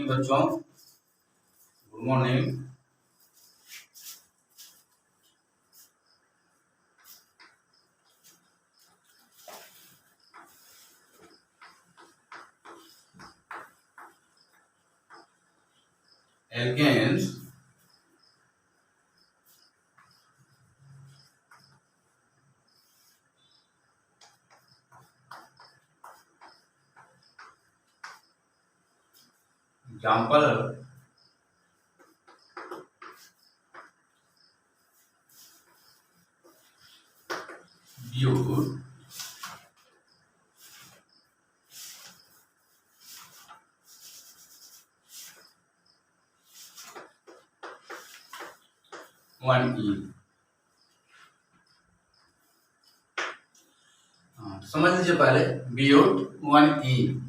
बच्चों, good morning. Alkenes example bute, one e. समझ लीजिए पहले ब्यूट वन ई।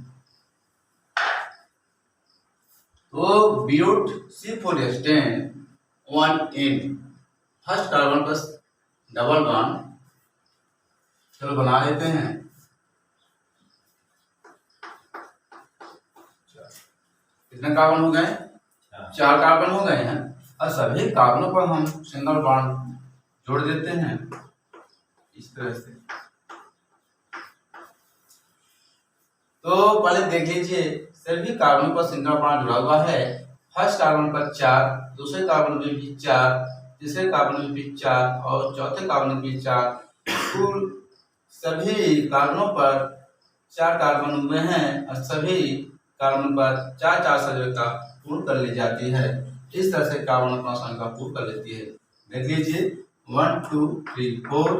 तो bute C4H10 one in, first carbon पर डबल बॉन्ड। चलो बना लेते हैं। कितने कार्बन हो गए? 4 कार्बन हो गए हैं और सभी कार्बनों पर हम सिंगल बॉन्ड जोड़ देते हैं इस तरह से। तो पहले देख लीजिए, सभी कार्बन पर सिंगल बॉन्ड जुड़ा हुआ है। फर्स्ट कार्बन पर 4, दूसरे कार्बन में भी 4, तीसरे कार्बन में भी 4 और चौथे कार्बन में भी 4। कुल सभी कार्बनों पर 4 कार्बन हुए हैं और सभी कार्बन पर 4 संख्या पूर्ण कर ली जाती है। इस तरह से कार्बन अपना संख्या पूर्ण कर लेती है। देख लीजिए 1 2 3 4,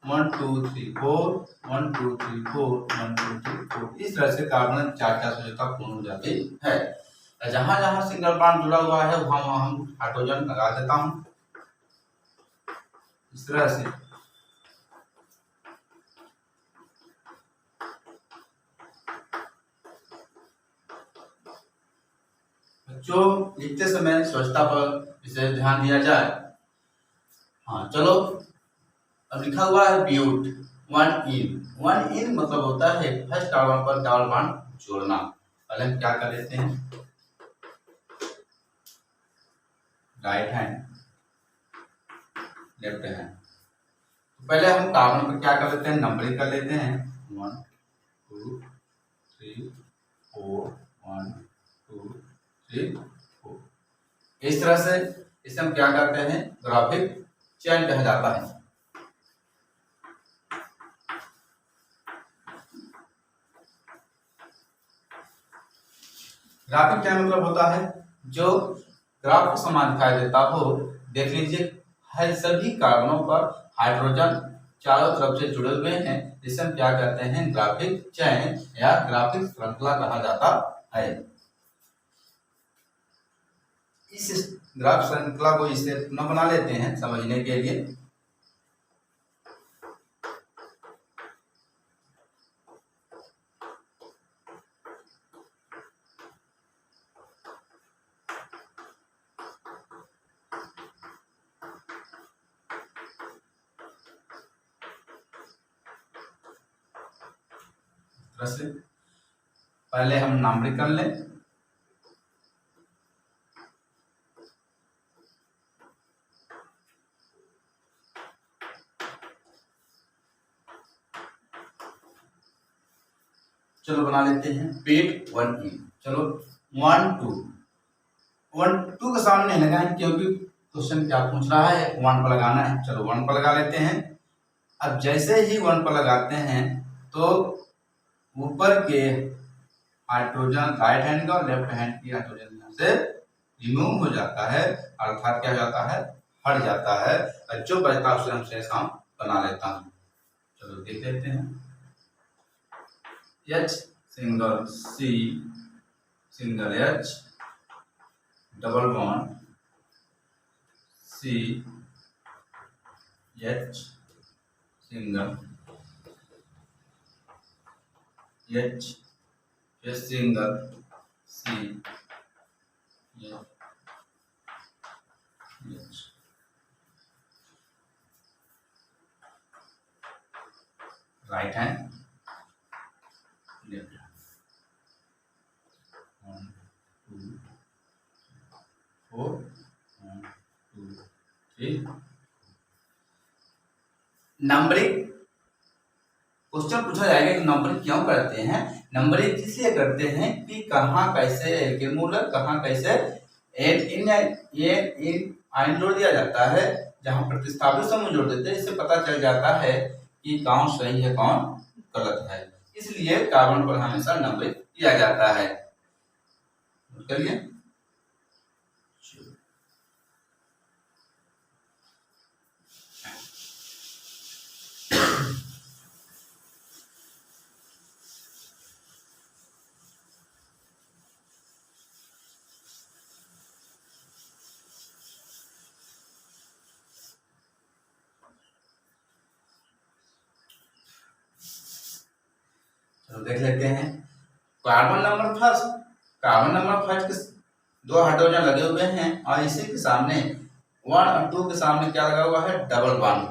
1 2 3 4, 1 2 3 4, 1 2 3 4। इस तरह से कार्बन 4 संख्या पूर्ण हो जाती है। जहां जहां सिंगल बॉन्ड जुड़ा हुआ है वहां हम हाइड्रोजन लगा देता हूं इस तरह से। बच्चों लिखते समय स्वच्छता पर विशेष ध्यान दिया जाए। हाँ चलो, अब लिखा हुआ है ब्यूट वन इन। वन इन मतलब होता है फर्स्ट कार्बन पर डबल बॉन्ड जोड़ना। पहले हम क्या कर लेते हैं, राइट हैंड लेफ्ट हैंड। पहले हम कार्बन पर क्या कर लेते हैं, नंबरिंग कर लेते हैं 1 2 3 4, 1 2 3 4। इस तरह से इसे हम क्या करते हैं, ग्राफिक चयन कहा जाता है। ग्राफिक चयन मतलब होता है जो ग्राफ को समान दिखाई देता हो। देख लीजिए है सभी कार्बनों पर हाइड्रोजन चारों तरफ से जुड़े हुए हैं, जिसे हम क्या कहते हैं, ग्राफिक चयन या ग्राफिक श्रृंखला कहा जाता है। इस ग्राफ श्रृंखला को इसे पुनः बना लेते हैं समझने के लिए। से पहले हम नामकरण कर लें। चलो बना लेते हैं पेट वन ई। चलो 1 2 1 2 के सामने लगाएं क्योंकि क्वेश्चन क्या पूछ रहा है, 1 पर लगाना है। चलो 1 पर लगा लेते हैं। अब जैसे ही 1 पर लगाते हैं तो ऊपर के हाइड्रोजन राइट हैंड का और लेफ्ट हैंड की हाइड्रोजन यहाँ से रिमूव हो जाता है, अर्थात क्या हो जाता है, हट जाता है। और जो बचता है उसे हम शेष हम बना लेता हूँ। चलो देख लेते हैं। H single C single H double bond C H single H फिर single C H। Right hand left hand 1 4 2 3। Numbering question पूछा जाएगा कि नंबरिंग क्यों करते हैं। नंबरिंग इसलिए करते हैं कि कहाँ कैसे एल्केन मूलक कहाँ कैसे एन इन आयन जोड़ दिया जाता है, जहाँ प्रतिस्थापित समूह जोड़ देते हैं। इससे पता चल जाता है कि कौन सही है कौन गलत है, इसलिए कार्बन पर हमेशा नंबरिंग किया जाता है। चलिए तो देख लेते हैं कार्बन नंबर फर्स्ट के दो हाइड्रोजन लगे हुए हैं और इसी के सामने 1 और 2 के सामने क्या लगा हुआ है, डबल बॉन्ड।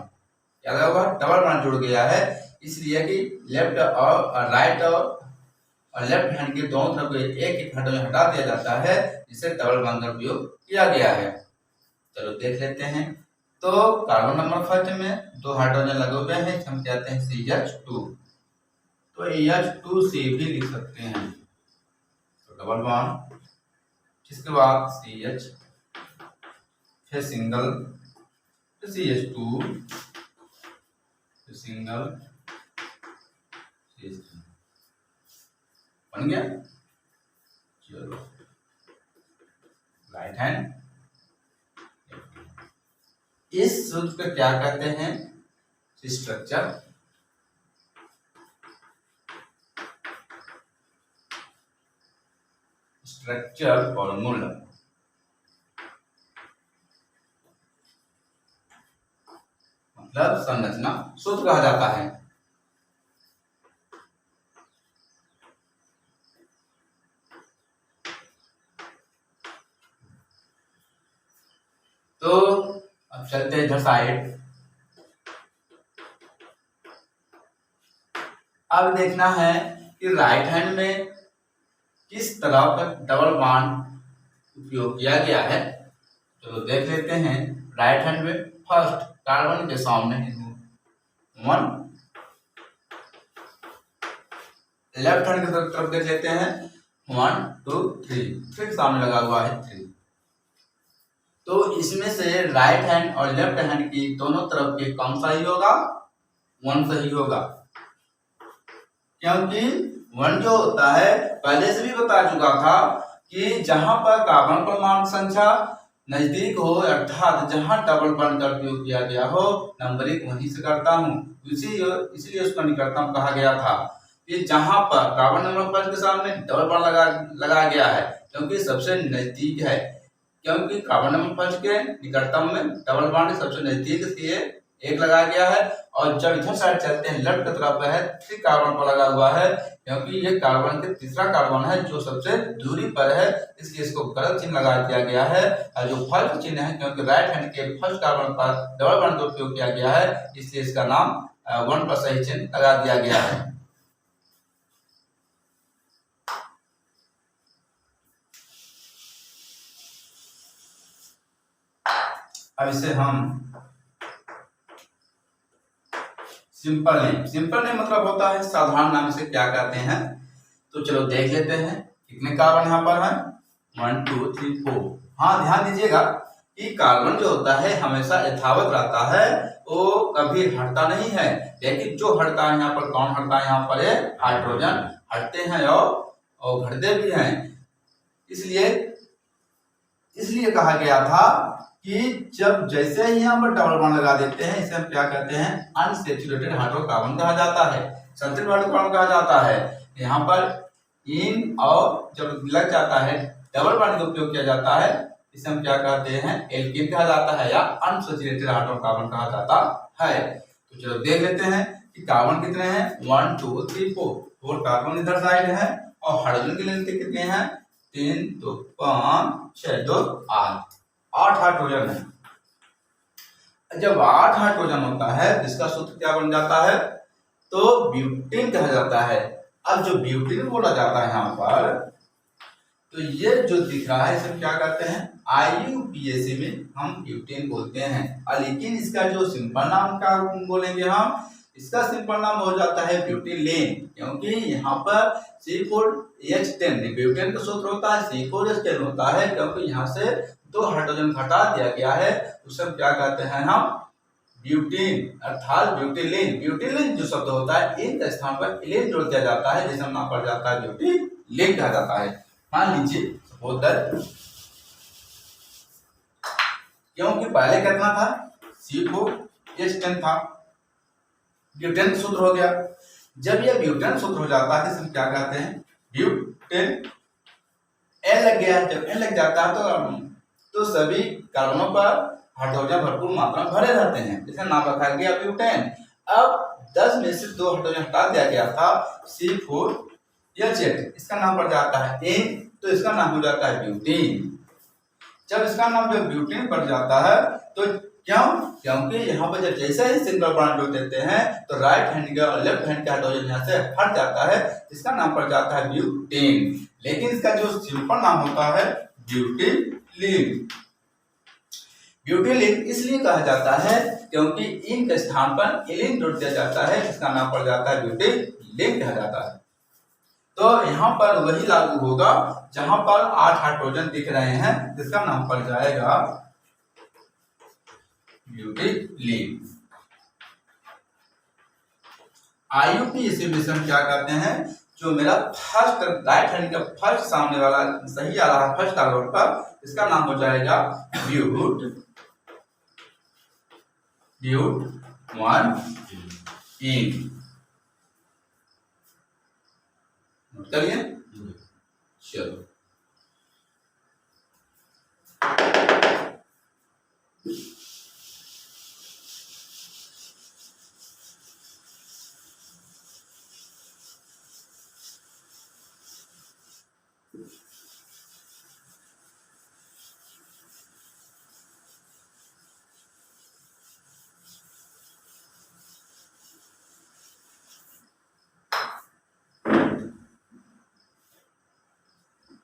क्या लगा हुआ है, डबल बॉन्ड जुड़ गया है, इसलिए कि लेफ्ट और राइट और लेफ्ट हैंड के दोनों तरफ एक एक हाइड्रोजन हटा दिया जाता है, जिससे डबल बॉन्ड का उपयोग किया गया है। चलो देख लेते हैं। तो कार्बन नंबर फर्स्ट में दो हाइड्रोजन लगे हुए हैं, हम कहते हैं CH2। तो H2 से भी लिख सकते हैं, तो डबल बॉन्ड, जिसके बाद CH, फिर सिंगल, फिर CH2, फिर सिंगल, CH2 बन गया। चलो राइट हैंड। इस सूत्र को क्या कहते हैं, स्ट्रक्चर। स्ट्रक्चर फॉर्मूला मतलब संरचना सूत्र कहा जाता है। तो अब चलते हैं इधर साइड। अब देखना है कि राइट हैंड में किस तरह का डबल बॉन्ड उपयोग किया गया है। चलो देख लेते हैं। राइट हैंड में फर्स्ट कार्बन के सामने 1, लेफ्ट हैंड की तरफ देख लेते हैं 1 2 3, फिर सामने लगा हुआ है 3। तो इसमें से राइट हैंड और लेफ्ट हैंड की दोनों तरफ के कौन सही होगा, 1 सही होगा, क्योंकि 1 जो होता है पहले से भी बता चुका था कि जहां पर कार्बन परमाणु संख्या नजदीक हो, अर्थात जहां डबल बॉन्ड का उपयोग किया गया हो, नंबरिंग वहीं से करता हूं। इसलिए उसका निकटतम कहा गया था कि जहां पर कार्बन नंबर फर्स्ट के सामने डबल बॉन्ड लगा गया है, क्योंकि सबसे नजदीक है, क्योंकि कार्बन नंबर फर्स्ट के निकटतम में डबल बॉन्ड सबसे नजदीक, इसलिए 1 लगाया गया है। और जब इधर साइड चलते हैं लेफ्ट की तरफ है 3 कार्बन पर लगा हुआ है, क्योंकि ये कार्बन के तीसरा कार्बन है जो सबसे दूरी पर है, इसलिए इसको गलत चिन्ह लगा दिया गया है। और जो फर्स्ट चिन्ह है, क्योंकि राइट हैंड के फर्स्ट कार्बन पर डबल बॉन्ड का उपयोग किया गया है, इसलिए इसका नाम 1 पर सही चिन्ह लगा दिया गया है। अब इसे हम सिंपल नेम मतलब होता है साधारण नाम, से क्या कहते हैं। तो चलो देख लेते हैं कितने कार्बन यहाँ पर है, 1 2 3 4। हाँ ध्यान दीजिएगा कि कार्बन जो होता है हमेशा यथावत रहता है, वो कभी हटता नहीं है। लेकिन जो हटता है यहाँ पर, कौन हटता है यहाँ पर, हाइड्रोजन हटते हैं और घटते भी हैं। इसलिए कहा गया था कि जब जैसे ही यहाँ पर डबल बॉन्ड लगा देते हैं, इसे हम क्या कहते हैं, अनसैचुरेटेड हाइड्रोकार्बन कहा जाता है, संतृप्त हाइड्रोकार्बन कहा जाता है। यहाँ पर इन और जब लग जाता है डबल बॉन्ड का उपयोग किया जाता है, इसे हम क्या कहते हैं, एल्कीन कहा जाता है या अनसैचुरेटेड हाइड्रोकार्बन कहा जाता है। तो चलो देख लेते हैं कि कार्बन कितने हैं, 1 2 3 4 कार्बन इधर साइड है, और हाइड्रोजन की लेंथ कितने हैं, 3 2 5 6 2 8 हाइड्रोजन है। जब 8 हाइड्रोजन होता है, इसका सूत्र क्या बन जाता है, तो ब्यूटेन कहा जाता है। अब जो ब्यूटेन बोला जाता है यहाँ पर, तो ये जो दिख रहा है इसे क्या कहते हैं, IUPAC में हम ब्यूटेन बोलते हैं। और लेकिन इसका जो सिंपल नाम क्या बोलेंगे हम, इसका सिंपल नाम हो जाता है ब्यूटेलेन, क्योंकि यहाँ पर C4H10 ब्यूटेन का सूत्र होता है, C4H10 होता है, क्योंकि यहाँ से 2 हाइड्रोजन हटा दिया गया है, उसे क्या कहते हैं हम, ब्यूटेन अर्थात ब्यूटेलेन। ब्यूटेलेन जो शब्द होता है इन स्थान पर एलेन जोड़ दिया जाता है, जिसका नाम पड़ जाता है ब्यूटेलेन कहा जाता है। मान लीजिए सपोज दैट, क्योंकि पहले कितना था, C4H10 था, ब्यूटेन सूत्र हो गया। जब यह ब्यूटेन सूत्र हो जाता है तो क्या कहते हैं, ब्यूटेन। N लग गया, जब N लग जाता है तो सभी कार्बनों पर हाइड्रोजन भरपूर मात्रा में भरे रहते हैं, जिसका नाम रखा गया ब्यूटेन। अब 10 में से 2 हाइड्रोजन हटा दिया गया था, C4H8, इसका नाम पड़ जाता है N, तो इसका नाम हो जाता है ब्यूटेन। जब इसका नाम जब ब्यूटेन पड़ जाता है तो क्यों, क्योंकि यहाँ पर जब जैसे ही सिंगल बॉन्ड जोड़ देते हैं तो राइट हैंड का और लेफ्ट हैंड का हाइड्रोजन यहाँ से हट जाता है, इसका नाम पड़ जाता है ब्यूटेन। लेकिन इसका जो सिंपल नाम होता है ब्यूटेलीन। ब्यूटेलीन इसलिए कहा जाता है क्योंकि इन के स्थान पर एलीन जोड़ दिया जाता है, इसका नाम पड़ जाता है ब्यूटेलीन कहा जाता है। तो यहाँ पर वही लागू होगा जहां पर 8 हाइड्रोजन दिख रहे हैं, जिसका नाम पड़ जाएगा ब्यूटेलीन। IUPAC में हम क्या करते हैं, जो मेरा फर्स्ट राइट हैंड का फर्स्ट सामने वाला सही आ रहा है फर्स्ट कार्बन पर, इसका नाम हो जाएगा ब्यूटेन। नोट करिए, चलो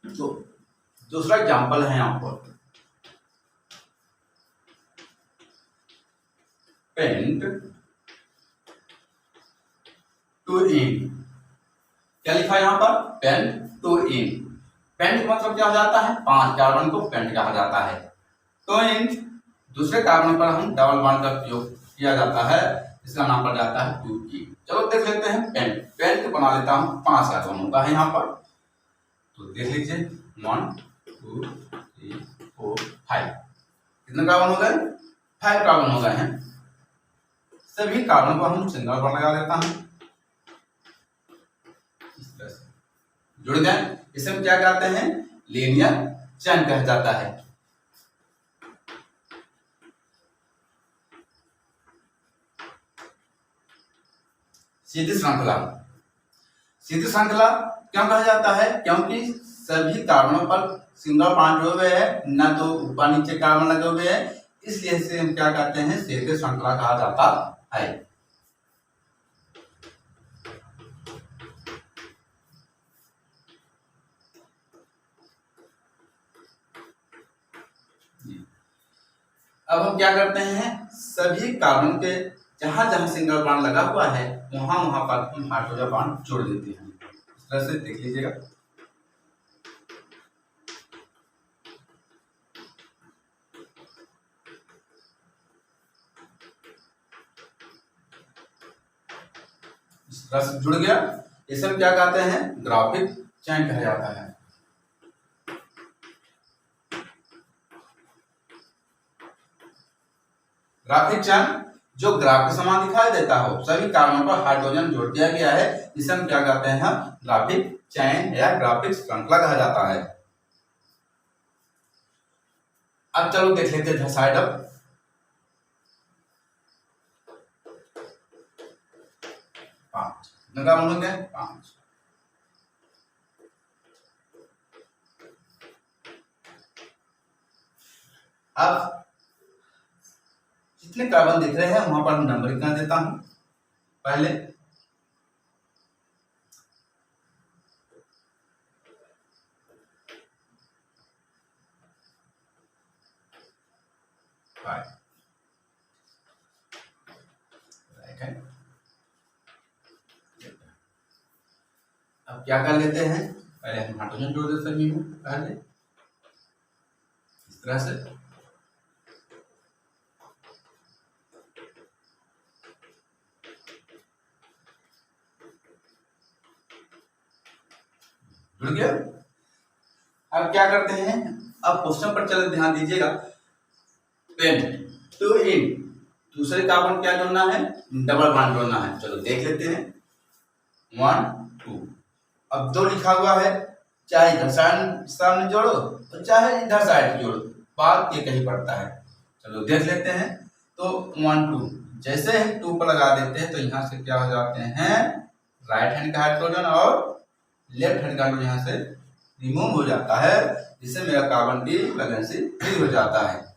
तो दूसरा एग्जांपल है यहाँ पर, पेंट टू इन। क्या लिखा है यहाँ पर, पेंट टू इन। पेंट का मतलब क्या हो जाता है, 5 कार्बन को पेंट कहा जाता है। तो इन दूसरे कार्बन पर हम डबल बॉन्ड का प्रयोग किया जाता है, इसका नाम पड़ जाता है 2 इन। चलो देख लेते हैं पेंट। पेंट बना लेता हूँ 5 कार्बन का है यहाँ पर, तो देख लीजिए 1 2 3 4 5। कितने कार्बन हो गए, 5 कार्बन हो गए हैं। सभी कार्बन को हम सिंगल बॉन्ड लगा देता हूं, इस तरह से जुड़ गए। इसे हम क्या कहते हैं, लीनियर चेन कहा जाता है। सीधी श्रृंखला। सीधी श्रृंखला क्यों कहा जाता है, क्योंकि सभी कार्बनों पर सिंगल बॉन्ड जुड़े हुए हैं, न तो ऊपर नीचे कार्बन लगे हुए हैं, इसलिए इसे हम क्या कहते हैं, सीधी श्रृंखला कहा जाता है। अब हम क्या करते हैं, सभी कार्बन के जहां जहां सिंगल बॉन्ड लगा हुआ है वहां वहां पर हम हाइड्रोजन बॉन्ड जोड़ देते हैं। इस तरह से देख लीजिएगा। इस तरह से जुड़ गया। इसे हम क्या कहते हैं, ग्राफिक चेन कहा जाता है। ग्राफिक चेन जो ग्राफ के समान दिखाई देता हो, सभी कार्बन पर हाइड्रोजन जोड़ दिया गया है, इसे हम क्या कहते हैं, ग्राफिक चेन या ग्राफिक श्रृंखला कहा जाता है। अब चलो देख लेते हैं साइड अप। कितने कार्बन हो गए, 5। अब जितने कार्बन दिख रहे हैं वहां पर नंबरिंग कर देता हूं। पहले 5 राइट हैंड। अब क्या कर लेते हैं, पहले हम हाइड्रोजन जोड़ देते सभी में, पहले इस तरह से जुड़ गया। अब क्या करते हैं, अब क्वेश्चन पर चले ध्यान दीजिएगा। पेन टू इन दूसरे कार्बन क्या जोड़ना है, डबल बॉन्ड जोड़ना है। चलो देख लेते हैं 1 2। अब 2 लिखा हुआ है, चाहे इधर सामने जोड़ो और चाहे इधर साइड जोड़ो, बात ये कहीं पड़ता है। चलो देख लेते हैं। तो 1 2 जैसे हम 2 पर लगा देते हैं तो यहाँ से क्या हो जाते हैं, राइट हैंड का हाइड्रोजन और लेफ्ट हैंड का हाइड्रोजन यहाँ से रिमूव हो जाता है, जिससे मेरा कार्बन की वैलेंसी फ्री हो जाता है।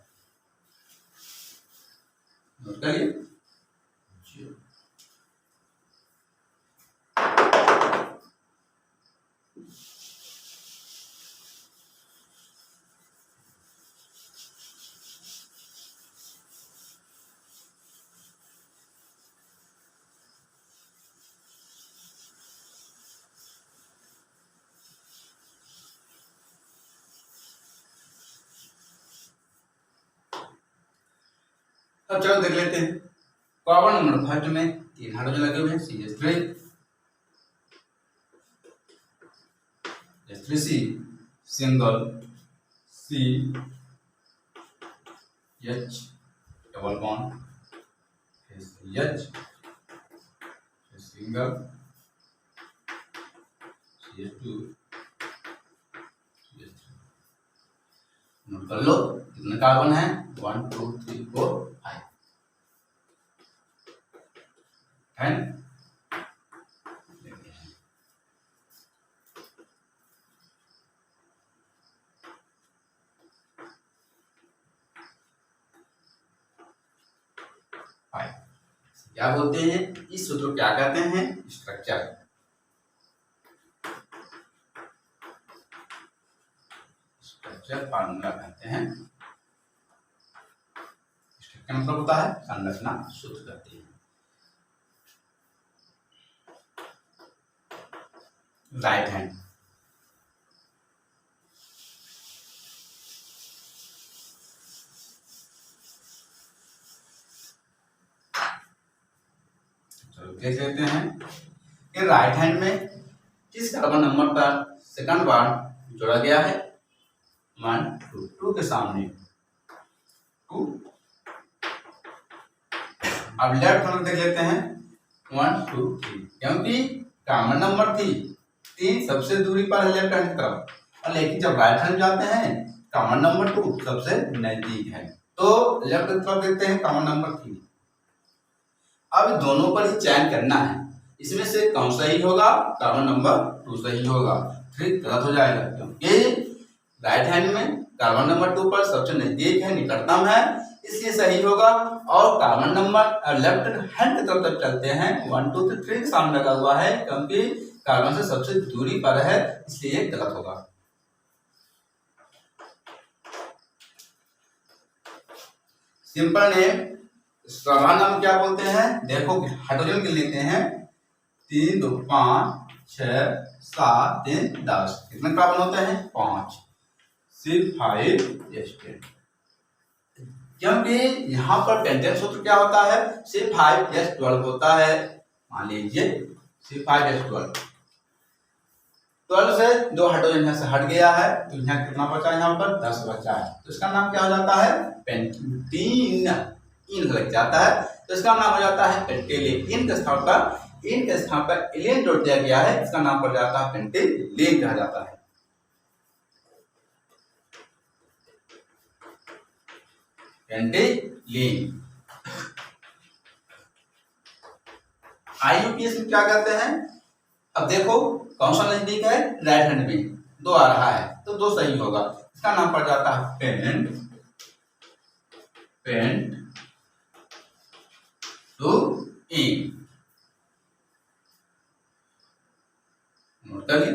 नोट करिए। अब चलो देख लेते हैं। कार्बन नंबर फर्स्ट में 3 हाइड्रोजन लगे हुए हैं, CH3C single CH double bond CH single CH2 CH3। Note कर लो कितने कार्बन है, 1 2 3 4 5 10। क्या बोलते हैं, इस सूत्र को क्या कहते हैं, स्ट्रक्चर। स्ट्रक्चर फार्मूला कहते हैं। स्ट्रक्चर मतलब होता है संरचना, सूत्र कहते हैं। राइट हैंड देख लेते हैं कि राइट हैंड में किस कार्बन नंबर पर सेकंड बॉन्ड जोड़ा गया है, 1 2 2 के सामने 2। अब लेफ्ट हैंड देख लेते हैं 1 2 3, क्योंकि कॉमन नंबर थी 3 सबसे दूरी पर है लेफ्ट हैंड की तरफ, और लेकिन जब राइट हैंड जाते हैं कॉमन नंबर 2 सबसे नजदीक है, तो लेफ्ट की तरफ देखते हैं कॉमन नंबर 3। अब दोनों पर ही चयन करना है, इसमें से कौन सही होगा, कार्बन नंबर 2 सही होगा, 3 गलत हो जाएगा, क्योंकि राइट हैंड में कार्बन नंबर 2 पर सबसे नजदीक है, निकटतम है, इसलिए सही होगा। और कार्बन नंबर लेफ्ट हैंड की तरफ चलते हैं 1 2 3 के सामने लगा हुआ है, क्योंकि कार्बन से सबसे दूरी पर है, इसलिए गलत होगा। सिंपल नेम साधारण नाम क्या बोलते हैं, देखो हाइड्रोजन के लेते हैं 3 2 5 6 7 3 10, कितने कार्बन होते हैं 5, C5H10। क्योंकि यहाँ पर पेंटेन सूत्र क्या होता है, C5H12 होता है। मान लीजिए C5H12, 12 से 2 हाइड्रोजन यहाँ से हट गया है, तो यहाँ कितना बचा, यहाँ पर 10 बचा है, तो इसका नाम क्या हो जाता है, पेंटीन, इन लग जाता है, तो इसका नाम हो जाता है पेंटेलिन। इन के स्थान पर एलियन जोड़ दिया गया है, इसका नाम पड़ जाता है पेंटेलिन कहा जाता है। पेंटेलिन। IUPAC में क्या कहते हैं, अब देखो कौन सा नजदीक है, राइट हैंड में 2 आ रहा है, तो 2 सही होगा, इसका नाम पड़ जाता है पेंट टू इन। नोट करिए।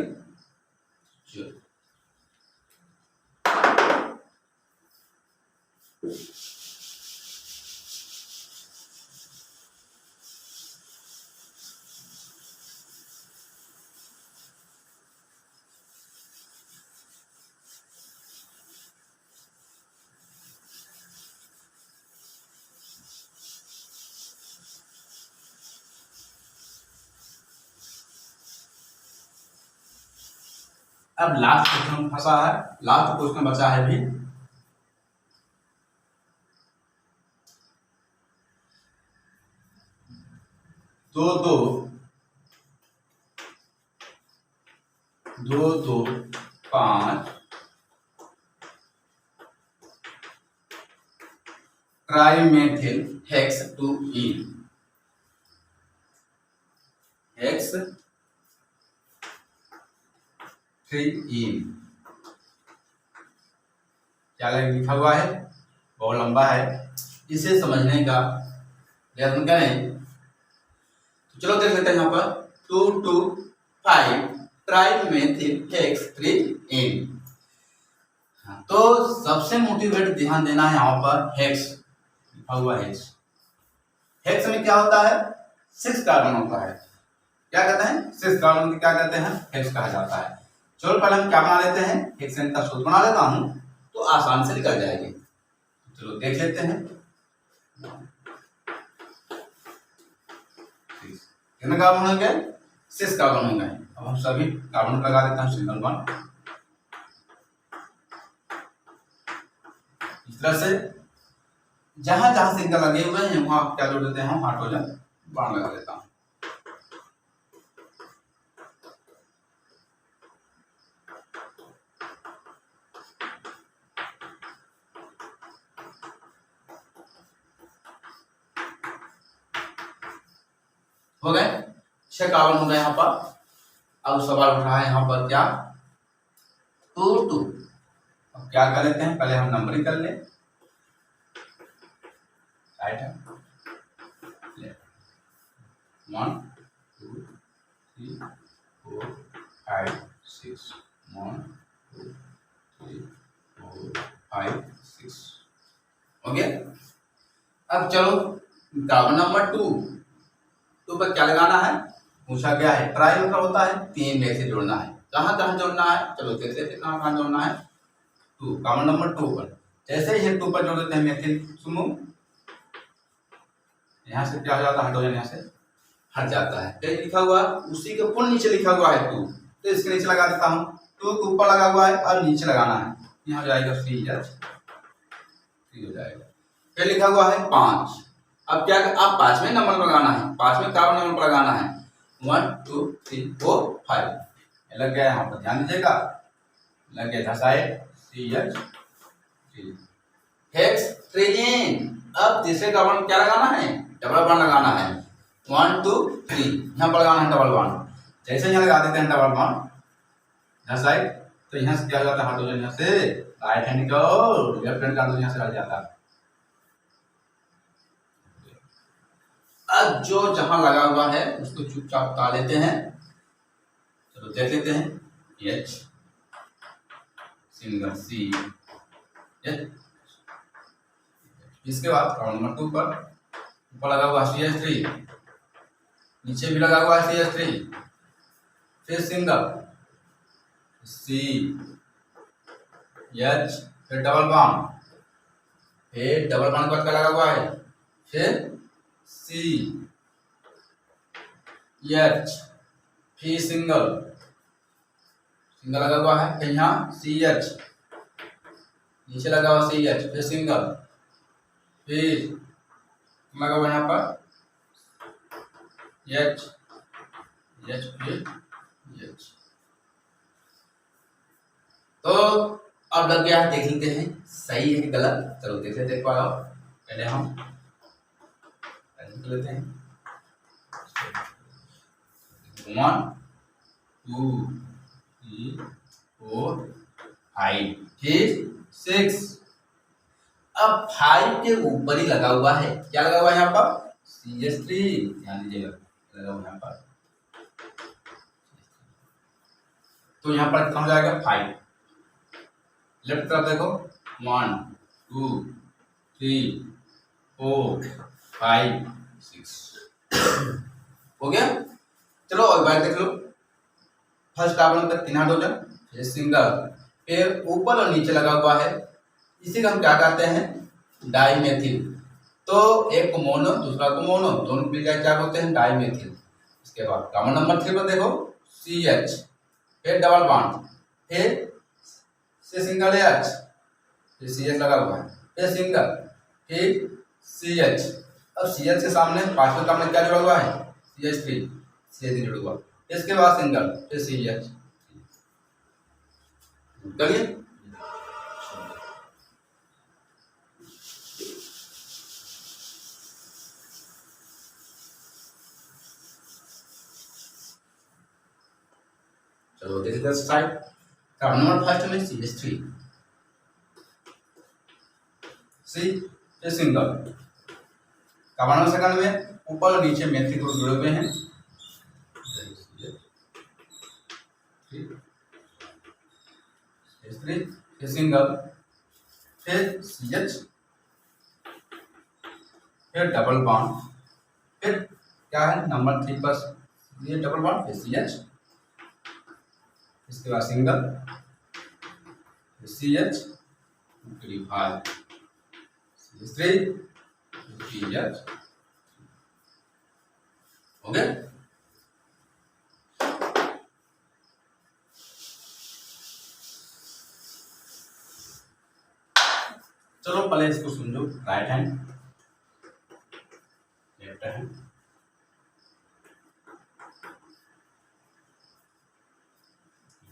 अब लास्ट क्वेश्चन फंसा है, लास्ट क्वेश्चन बचा है भी। दो दो 5 ट्राइमेथिल हेक्स 2इन हेक्स 3इन क्या लिखा हुआ है, बहुत लंबा है, इसे समझने का प्रयत्न करें। तो चलो देख लेते हैं यहाँ पर 2,2,5 ट्राइमेथिल हेक्स 3इन। तो सबसे मोटिवेट ध्यान देना है यहाँ पर हेक्स लिखा हुआ। हेक्स में क्या होता है, 6 कार्बन होता है। क्या कहते हैं, 6 कार्बन की क्या कहते हैं, हेक्स कहा जाता है। चलो पहले हम क्या बना लेते हैं, हेक्सेन का सूत्र बना लेता हूं तो आसान से निकल जाएगी। चलो देख लेते हैं कितने कार्बन होंगे, 6 कार्बन होंगे। अब हम सभी कार्बन लगा देते हैं सिंगल बॉन्ड। इस तरह से जहां जहां सिंगल लगे हुए हैं वहां क्या जोड़ देते हैं, हाइड्रोजन बॉन्ड लगा देता हूं। हो गए 6 कार्बन हो गए यहाँ पर। अब सवाल उठ रहा है यहाँ पर क्या, 2 अब क्या कर लेते हैं, पहले हम नंबरिंग कर ले। राइट है 1 2 3 4 5 6 1 2 3 4 5 6 हो गया। अब चलो कार्बन नंबर 2 पर क्या लगाना है, पूछा गया है। ट्राई मतलब होता है 3 में से जोड़ना है। कहाँ कहाँ जोड़ना है, चलो देख लेते हैं कहाँ कहाँ जोड़ना है। 2 कार्बन नंबर 2 पर जैसे ही 2 पर जोड़ देते हैं मेथिल समूह, यहाँ से क्या हो जाता है, हाइड्रोजन यहाँ से हट जाता है। क्या लिखा हुआ है, उसी के पुल नीचे लिखा हुआ है 2, तो इसके नीचे लगा देता हूँ। 2 के ऊपर लगा हुआ है और नीचे लगाना है, यहाँ हो जाएगा CH हो जाएगा। फिर लिखा हुआ है 5। अब क्या, अब 5वें नंबर पर लगाना है, 5वें कार्बन नंबर पर लगाना है। 1 2 3 4 5 लग गया यहाँ पर, ध्यान दीजिएगा लग गया साइड CH हेक्स 3इन। अब तीसरे कार्बन क्या लगाना है, डबल बॉन्ड लगाना है। 1 2 3 यहाँ पर लगाना है डबल बॉन्ड। जैसे यहाँ लगा देते हैं डबल बॉन्ड साइड, तो यहाँ से क्या हो जाता है, हाइड्रोजन यहाँ से राइट हैंड का और लेफ्ट हैंड का हाइड्रोजन यहाँ से हट जाता है। अब जो जहां लगा हुआ है उसको चुपचाप उतार लेते हैं। चलो देख लेते हैं H सिंगल C H। इसके बाद कार्बन नंबर 2 पर ऊपर लगा हुआ CH3, नीचे भी लगा हुआ है CH3, फिर सिंगल C H, फिर डबल बॉन्ड, फिर डबल बॉन्ड पर क्या लगा हुआ है, फिर C H, फिर सिंगल लगा हुआ है, फिर यहाँ CH नीचे लगा हुआ CH, फिर सिंगल, फिर लगा हुआ यहाँ पर H फिर H। तो अब लग गया है, देख लेते हैं सही है कि गलत। चलो देख लेते हैं, पहले हम लेते हैं 1 2 3 4 5 फिर 6। अब 5 के ऊपर ही लगा हुआ है, क्या लगा हुआ है यहाँ पर, CH3, ध्यान दीजिएगा लगा हुआ यहाँ पर। तो यहाँ पर कितना हो जाएगा 5। लेफ्ट तरफ देखो 1 2 3 4 5 6 हो गया। चलो एक बार देख लो, फर्स्ट कार्बन पर 3 हाइड्रोजन, फिर सिंगल, फिर ऊपर और नीचे लगा हुआ है, इसी का हम क्या कहते हैं, डाइमेथिल। तो एक को मोनो दूसरा को मोनो, दोनों मिल जाए क्या बोलते हैं, डाइमेथिल। इसके बाद कार्बन नंबर 3 पर देखो CH, फिर डबल बॉन्ड, फिर से सिंगल एच, फिर सी एच लगा हुआ है, फिर सिंगल, फिर सी एच। अब सी एच के सामने पांचवें काम में क्या जुड़ा हुआ है, C H three, C H जुड़ा हुआ, इसके बाद सिंगल, फिर सी एच। करिए चलो देखिए साइड कार्बन नंबर फर्स्ट में सी एच थ्री, सी फिर सिंगल। कार्बन नंबर सेकंड में ऊपर और नीचे मेथिल ग्रुप जुड़े हुए हैं, फिर सिंगल, फिर सी एच, फिर डबल बॉन्ड, फिर क्या है नंबर 3 पर ये डबल बॉन्ड, फिर सी एच, इसके बाद सिंगल, फिर C H, five, C H, okay. चलो पहले इसको समझो, राइट हैंड लेफ्ट हैंड,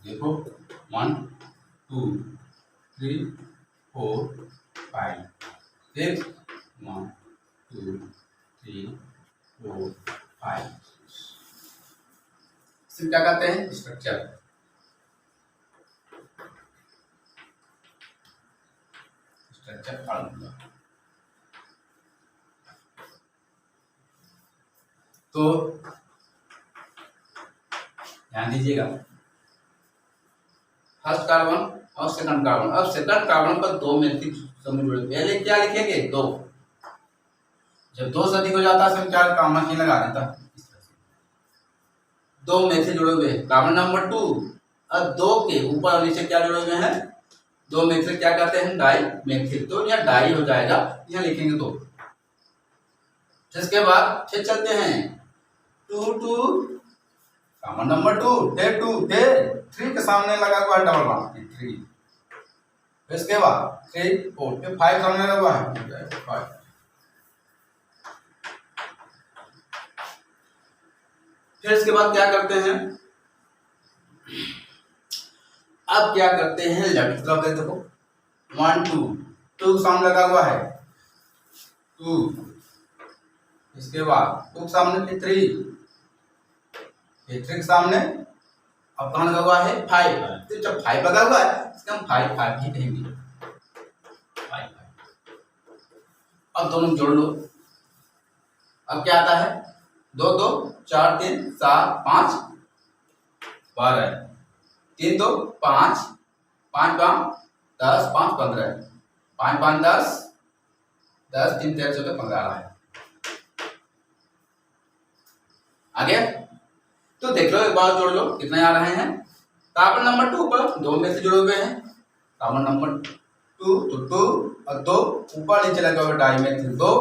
देखो 1 2 3 4 5 6 1 2 3 4 5। इसे क्या कहते हैं, स्ट्रक्चर। Structure formula. तो ध्यान दीजिएगा, फर्स्ट कार्बन और सेकंड कार्बन। अब सेकंड कार्बन पर दो मेथिल समूह जुड़े, पहले क्या लिखेंगे, दो। जब दो से अधिक हो जाता है क्या कॉमा की लगा देता, दो मेथिल जुड़े हुए हैं कार्बन नंबर 2, और दो के ऊपर और नीचे क्या जुड़े हुए हैं, दो मेथिल, क्या कहते हैं, डाई मेथिल। तो यहाँ डाई हो जाएगा, यहाँ लिखेंगे दो। इसके बाद फिर चलते हैं 2 2 कार्बन नंबर 2, फिर 2, फिर 3 के सामने लगा हुआ है डबल बॉन्ड 3, इसके बाद 3 4, फिर 5 सामने लगा हुआ है 5। फिर इसके बाद क्या करते हैं, अब क्या करते हैं, लेफ्ट तरफ देखो 1 2 2 सामने लगा हुआ है 2, इसके बाद 2 के सामने फिर 3, फिर 3 के सामने अब कहाँ लगा हुआ है 5। तो जब 5 लगा हुआ है इसका हम 5 5 ही कहेंगे, 5 5। अब दोनों जोड़ लो, अब क्या आता है 2 2 4 3 7 5 12, 3 2 5 5 5 10 5 15, 5 5 10 10 3 13 14 15 है। आगे तो देख लो, एक बार जोड़ लो कितने आ रहे हैं। कार्बन नंबर 2 पर दो में से जुड़े हुए हैं, कार्बन नंबर 2 तो 2 और 2 ऊपर नीचे लगा हुआ डाई मेथिल 2,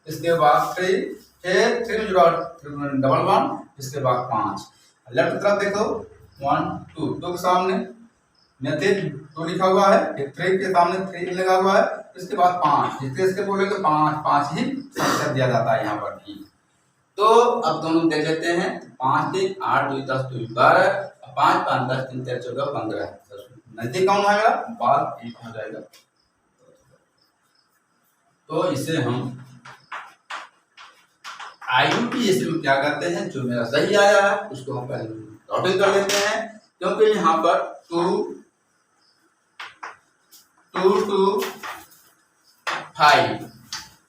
इसके बाद 3, फिर 3 में जुड़ा डबल बॉन्ड, इसके बाद 5। लेफ्ट तरफ देखो 1 2 2 के सामने मेथिल 2 लिखा हुआ है, फिर 3 के सामने 3 लगा हुआ है, इसके बाद 5, जिसके इसके बोले तो 5 5 ही संख्या दिया जाता है यहाँ पर भी। तो अब दोनों देख लेते हैं, 5 3 8 2 10 2 12, 5 5 10 3 13 14 15, नजदीक कौन आएगा, 12 1 हो जाएगा। तो इसे हम IUPAC में क्या करते हैं, जो मेरा सही आया है उसको हम पहले नोटिस कर लेते हैं, क्योंकि यहाँ पर 2 2 2 5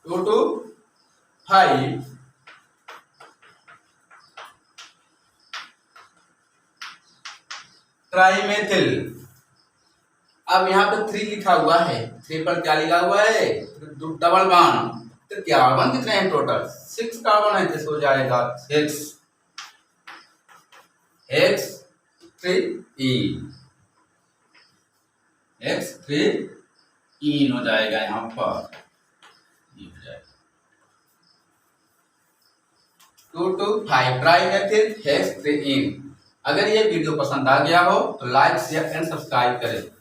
2 2 5 ट्राइमेथिल। अब यहाँ पे 3 लिखा हुआ है, 3 पर क्या लिखा हुआ है, डबल बॉन्ड। तो कार्बन कितने हैं टोटल, 6 कार्बन है, तो हो जाएगा 6 X 3 X 3 हो जाएगा यहाँ पर, ये हो जाएगा 2 2 5 ट्राइमेथिल X 3। अगर ये वीडियो पसंद आ गया हो तो लाइक शेयर एंड सब्सक्राइब करें।